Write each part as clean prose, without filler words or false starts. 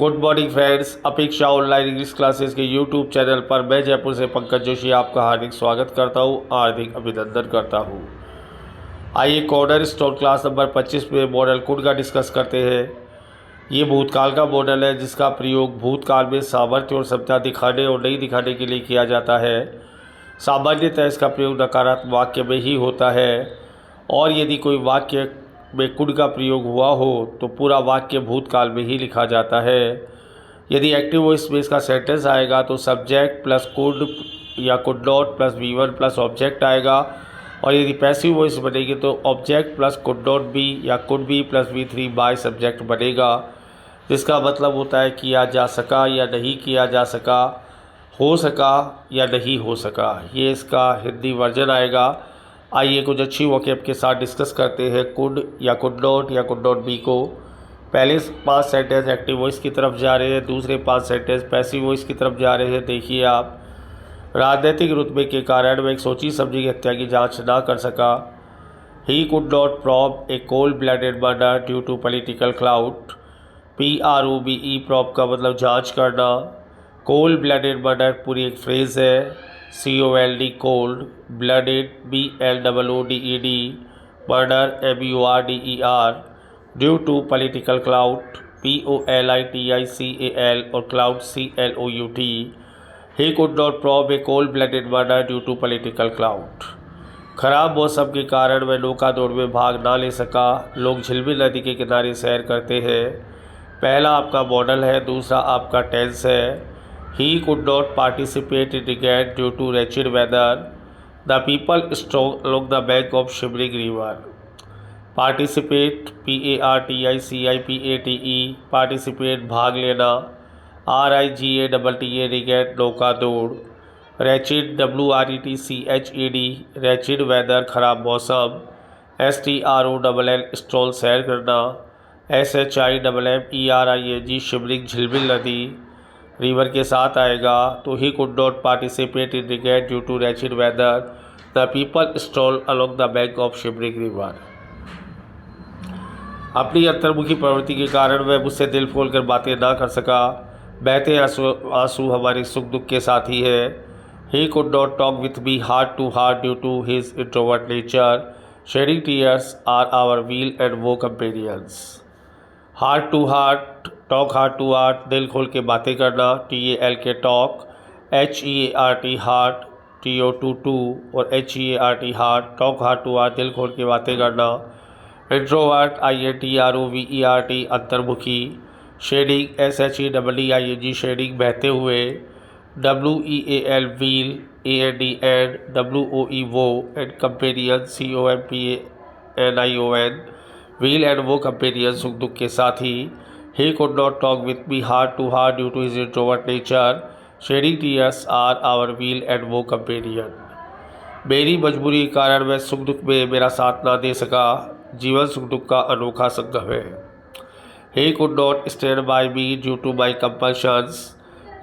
Good morning friends, अपेक्षा online English classes के YouTube channel पर मैं जयपुर से पंकज जोशी आपका हार्दिक स्वागत करता हूं, हार्दिक अभिनंदन करता हूं। आइए कॉर्नर स्टोन क्लास नंबर 25 में मॉडल कुड का डिस्कस करते हैं। ये भूतकाल का मॉडल है जिसका प्रयोग भूतकाल में सामर्थ्य और क्षमता दिखाने और नहीं दिखाने के लिए किया जाता है। सामान्यतः इसका प्रयोग नकारात्मक वाक्य में ही होता है और यदि कोई वाक्य में कुड का प्रयोग हुआ हो तो पूरा वाक्य भूतकाल में ही लिखा जाता है। यदि एक्टिव वॉइस में इसका सेंटेंस आएगा तो सब्जेक्ट प्लस कुड या could not plus V1 plus object आएगा, और यदि पैसिव वॉइस बनेगी तो object plus could not be या could be plus V3 by subject बनेगा, जिसका मतलब होता है किया जा सका या नहीं किया जा सका, हो सका या नहीं हो सका। ये इसका हिंदी वर्जन आएगा। आइए कुछ अच्छी वोकैब के साथ डिस्कस करते हैं कुड या कुड नॉट बी को। पहले 5 सेंटेंस एक्टिव वॉइस की तरफ जा रहे हैं, दूसरे 5 सेंटेंस पैसिव वॉइस की तरफ जा रहे हैं। देखिए आप, राजनीतिक रुतबे के कारण वह एक सोची समझी हत्या की जांच ना कर सका। He could not probe a cold blooded murder due to political cloud. PROBE probe का मतलब जांच करना। कोल्ड ब्लडेड मर्डर पूरी एक फ्रेज है। COLD cold, blooded BLOODED, murder MURDER, due to political cloud POLITICAL और cloud CLOUD। He could not probe a cold blooded murder due to political cloud. खराब मौसम के कारण वह नौका दौड़ में भाग ना ले सका। लोग झिलमिल नदी के किनारे सैर करते हैं। पहला आपका मॉडल है, दूसरा आपका टेंस है। He could not participate in the game due to wretched weather. The people strong along the bank of shimmering river. Participate, PARTICIPATE, participate भाग लेना। RIGATTA रिगेट नौका दौड़। wretched WRETCHED wretched weather खराब मौसम। STROLL स्ट्रोल सैर करना। SHIMMERING shimmering झिलमिल नदी रिवर के साथ आएगा। तो he could not participate in regatta due to wretched weather. The people stroll along the bank of shimmering river. अपनी अंतर्मुखी प्रवृत्ति के कारण वह मुझसे दिल खोलकर बातें ना कर सका। बहते आंसू हमारे सुख दुख के साथी है। He could not talk with me heart to heart due to his introvert nature. Shedding tears are our weal and woe companions. Heart to heart, talk heart to heart, दिल खोल के बातें करना। TAL के टॉक, HEART हार्ट, TO22 और HEART heart, talk heart to heart, दिल खोल के बातें करना। इंट्रोवर्ट INTROVERT अंतर्मुखी। शेडिंग SHEDDING शेडिंग बहते हुए। WEAL weal, AND and, WOE woe and companion COMPANION weal and woe companion सुख दुख के साथी। He could not talk with me heart to heart due to his introvert nature. Shedding tears are our wheel and वो companion. मेरी मजबूरी के कारण वह सुख दुख में मेरा साथ ना दे सका। जीवन सुख दुख का अनोखा संगम है। He could not stand by me due to my compulsions.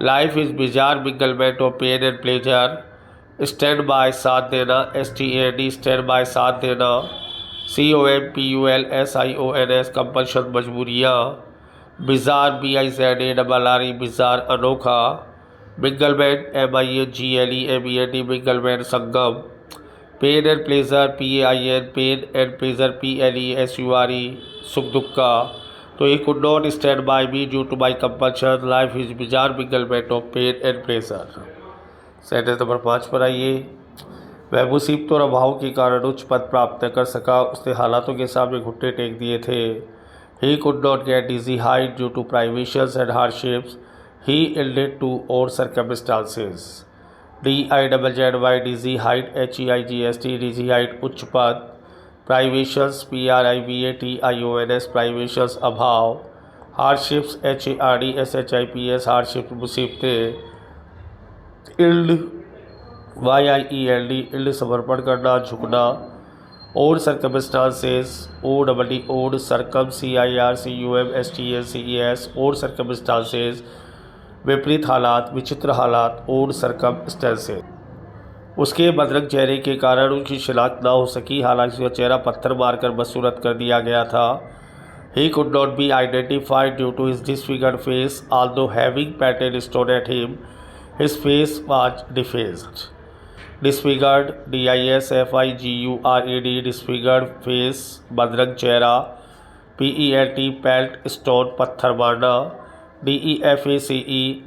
Life is bizarre minglement of pain and pleasure. Stand by साथ देना, STAND stand by साथ देना। COMPULSIONS कंपल्शन मजबूरियाँ। बिजार BIZARRE बिजार अनोखा। मिंगलमेंट MINGLEMENT मिंगलमेंट संगम। Pain and pleasure PAIN pain and pleasure PLESURE सुख दुख का। तो he could not stand by me due to my compulsion. Life is bizarre minglement of pain and pleasure. Sentence number 5 पर आइए। वह मुसीबतों और अभाव के कारण उच्च पद प्राप्त कर सका। उसने हालातों के सामने घुटने टेक दिए थे। He could not get dizzy height due to privations and hardships. He yielded to all circumstances. DIZZY dizzy height HEIGST dizzy height उच्च पद। Privations PRIVATIONS privations अभाव। Hardships HARDSHIPS hardships मुसीबतें। Yield YIELD yield समर्पण करना, झुकना। और circumstances ODD सरकम CIRCUMSTANCES और circumstances विपरीत हालात, विचित्र हालात। और सर्कमस्टेंसेस उसके बदरंग चेहरे के कारण उनकी शिनाख्त ना हो सकी। हालांकि उसका चेहरा पत्थर मारकर बदसूरत कर दिया गया था। He could not be identified due to his disfigured face, although having painted stone at him, his face was defaced. Disfigured, disfigured, disfigured face, बदरंग चेहरा, pent, पेल्ट स्टोन पत्थर मारना, deface,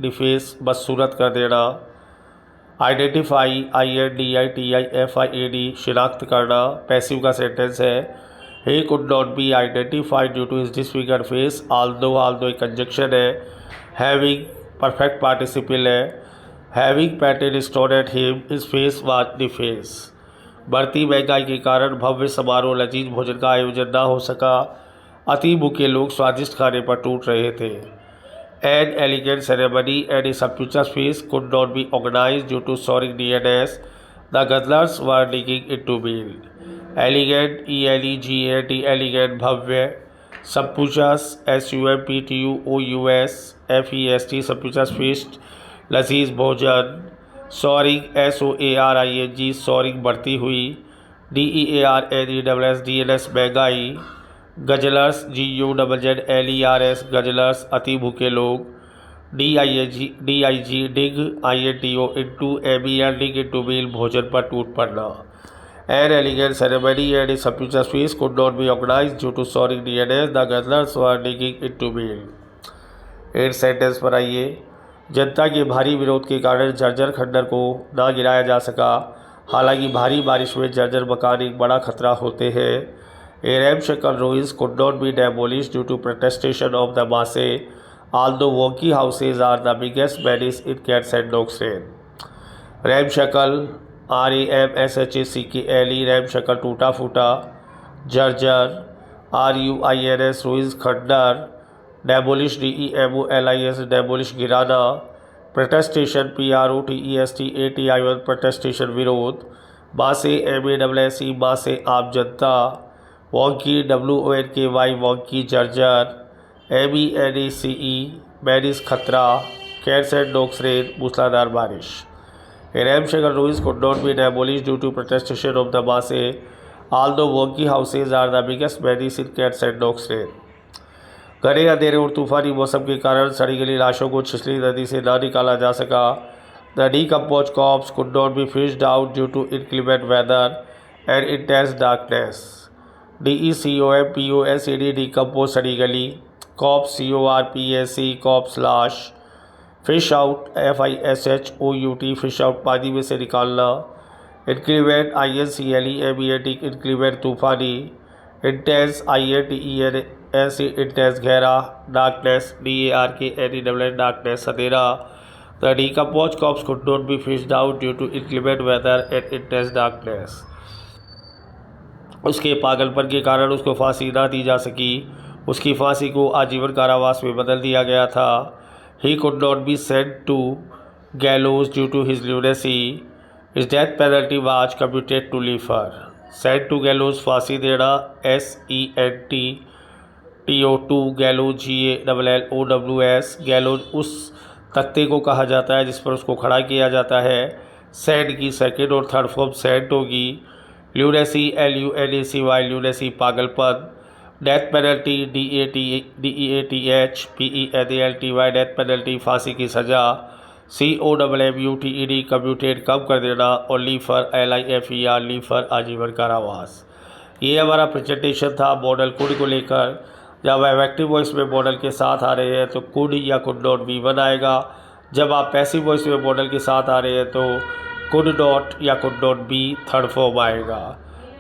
डिफेस बदसूरत कर देना, आइडेंटिफाई, INDITIFIAD शिनाख्त करना, passive का सेंटेंस है. He could not be identified due to his disfigured face, although एक कंजक्शन है. Having परफेक्ट पार्टिसिपल है. Having painted stone at him, his face was defaced. बढ़ती महंगाई के कारण भव्य समारोह लजीज भोजन का आयोजन न हो सका. अति भूखे लोग स्वादिष्ट खाने पर टूट रहे थे. An elegant ceremony and a sumptuous feast could not be organized due to soaring nearness. The guzzlers were digging into meal. Elegant, ELEGANT, elegant, Bhavya. Sumptuous, SUMPTUOUS, FEST, sumptuous feast, लजीज भोजन. Soaring, SOARING, soaring बढ़ती हुई. DEARNESS, DNS महंगाई. गजलर्स, GUZZLERS, गजलर्स अति भूखे लोग. DIG, डिग, INTO, into MEL, डिग into मील भोजन पर टूट पड़ना. An elegant ceremony and a sumptuous feast could not be organized due to soaring nearness. The guzzlers were digging into meal. 8 sentence पर आइए. जनता के भारी विरोध के कारण जर्जर खंडर को ना गिराया जा सका. हालांकि भारी बारिश में जर्जर मकान एक बड़ा खतरा होते हैं. A ramshackle ruins could not be demolished due to protestation of the masses, although wonky houses are the biggest menace in cats and dogs' reign. Ramshackle, RAMSHACKLE, ramshackle टूटा फूटा. जर्जर, RUINS, ruins खंडर. डेमोलिश, DEMOLIS, डेमोलिश गिराना. प्रोटेस्टेशन, PROTESTATION, प्रोटेस्टेशन विरोध. मासे, MASSE, मासे आम जनता. वॉन्की, WONKY, वॉन्की जर्जर. MENACE, मैनिस खतरा. कैट्स एंड डॉग्स रेन, मूसलाधार बारिश. ramshackle ruins could not be demolished due to protestation of the masses, although wonky houses are the biggest menace in cats and dogs reign. घने अंधेरे और तूफानी मौसम के कारण सड़ी गली लाशों को छिछली नदी से ना निकाला जा सका. The decomposed corpse could not be fished out due to inclement weather and intense darkness. DECOMPOSED, decomposed सड़ी गली. corpse, CORPSE, corpse लाश. fish out, FISHOUT, fish out पानी में से निकालना. inclement, INCLEMENT, inclement तूफानी. intense, INTENS, intense गहरा. darkness, DARKNESS, darkness अंधेरा. The decomposed corpse could not be fished out due to inclement weather and intense darkness. उसके पागलपन के कारण उसको फांसी ना दी जा सकी. उसकी फांसी को आजीवन कारावास में बदल दिया गया था. He could not be sent to gallows due to his lunacy. His death penalty was commuted to lifer. Sent to gallows फांसी देना. SENTTO2 gallows, GALLOWS. gallows उस तख्ते को कहा जाता है जिस पर उसको खड़ा किया जाता है. सेंट की सेकेंड और थर्ड फॉर्म सेंट होगी. ल्यूनेसी, LUNACY, ल्यूनेसी पागलपन. Death penalty, DEATH PENALTY, death penalty फांसी की सज़ा. COMMUTED, कम्यूटेड कम कर देना. और लीफर, LIFER, लीफर आजीवन कारावास. ये हमारा प्रेजेंटेशन था मॉडल कुड को लेकर. जब एक्टिव वॉइस में मॉडल के साथ आ रहे हैं तो कुड या कुड नॉट V1 आएगा. जब आप पैसिव वॉइस में मॉडल के साथ आ रहे हैं तो कुड नॉट या could not B third form आएगा.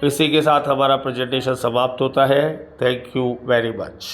इसी के साथ हमारा प्रेजेंटेशन समाप्त होता है. Thank you very much.